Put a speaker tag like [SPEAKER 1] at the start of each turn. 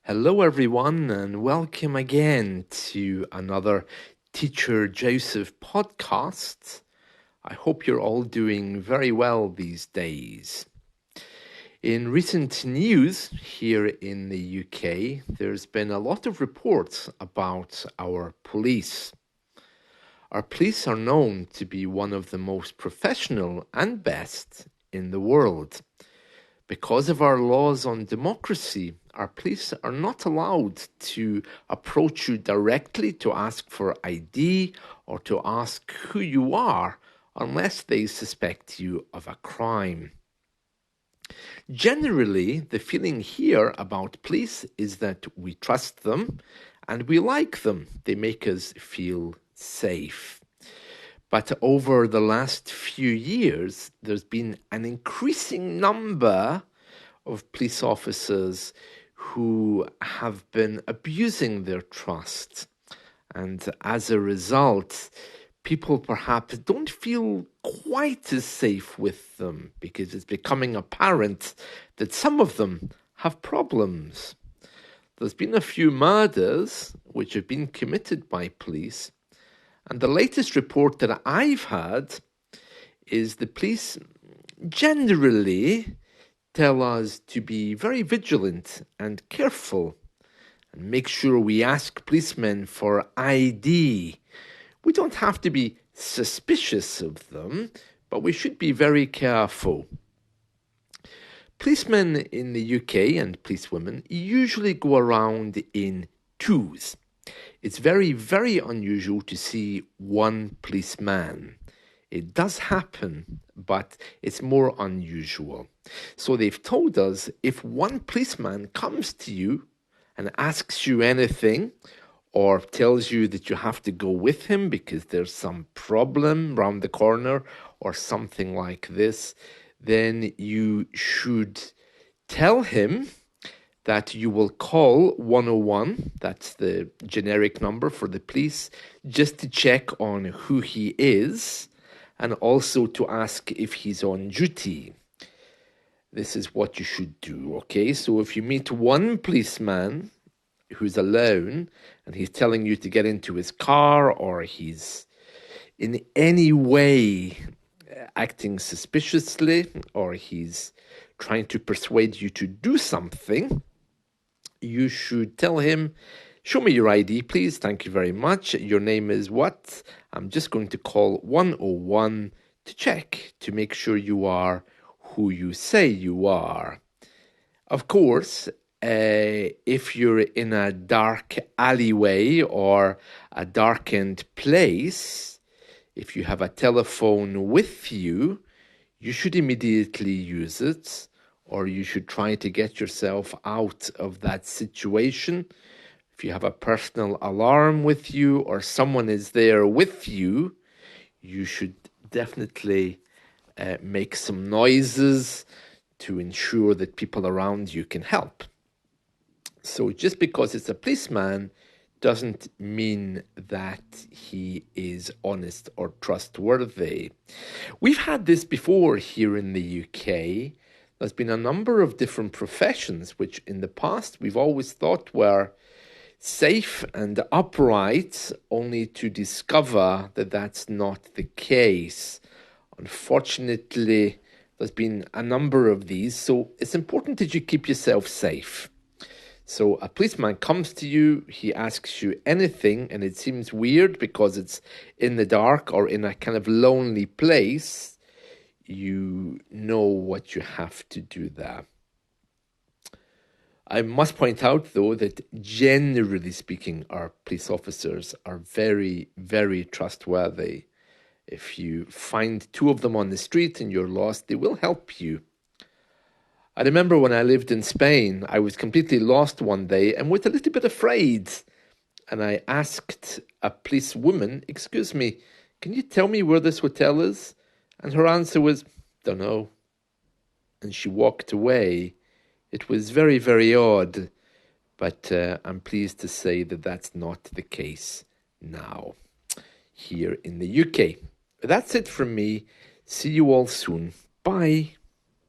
[SPEAKER 1] Hello, everyone, and welcome again to another Teacher Joseph podcast. I hope you're all doing very well these days. In recent news here in the UK, there's been a lot of reports about our police. Our police are known to be one of the most professional and best in the world. Because of our laws on democracy, our police are not allowed to approach you directly to ask for ID or to ask who you are unless they suspect you of a crime. Generally, the feeling here about police is that we trust them and we like them. They make us feel safe. But over the last few years, there's been an increasing number of police officers who have been abusing their trust. And as a result, people perhaps don't feel quite as safe with them because it's becoming apparent that some of them have problems. There's been a few murders which have been committed by police. And the latest report that I've had is the police generally tell us to be very vigilant and careful and make sure we ask policemen for ID. We don't have to be suspicious of them, but we should be very careful. Policemen in the UK and policewomen usually go around in twos. It's very, very unusual to see one policeman. It does happen, but it's more unusual. So they've told us if one policeman comes to you and asks you anything or tells you that you have to go with him because there's some problem round the corner or something like this, then you should tell him that you will call 101, that's the generic number for the police, just to check on who he is and also to ask if he's on duty. This is what you should do, okay? So if you meet one policeman who's alone and he's telling you to get into his car or he's in any way acting suspiciously or he's trying to persuade you to do something, you should tell him, show me your ID, please. Thank you very much. Your name is what? I'm just going to call 101 to check, to make sure you are who you say you are. Of course, if you're in a dark alleyway or a darkened place, if you have a telephone with you, you should immediately use it, or you should try to get yourself out of that situation. If you have a personal alarm with you or someone is there with you, you should definitely make some noises to ensure that people around you can help. So just because it's a policeman doesn't mean that he is honest or trustworthy. We've had this before here in the UK. There's been a number of different professions which in the past we've always thought were safe and upright, only to discover that that's not the case. Unfortunately, there's been a number of these, so it's important that you keep yourself safe. So a policeman comes to you, he asks you anything, and it seems weird because it's in the dark or in a kind of lonely place. You know what you have to do there. I must point out, though, that generally speaking, our police officers are very, very trustworthy. If you find two of them on the street and you're lost, they will help you. I remember when I lived in Spain, I was completely lost one day and was a little bit afraid. And I asked a policewoman, excuse me, can you tell me where this hotel is? And her answer was, don't know. And she walked away. It was very, very odd. But I'm pleased to say that that's not the case now here in the UK. That's it from me. See you all soon. Bye.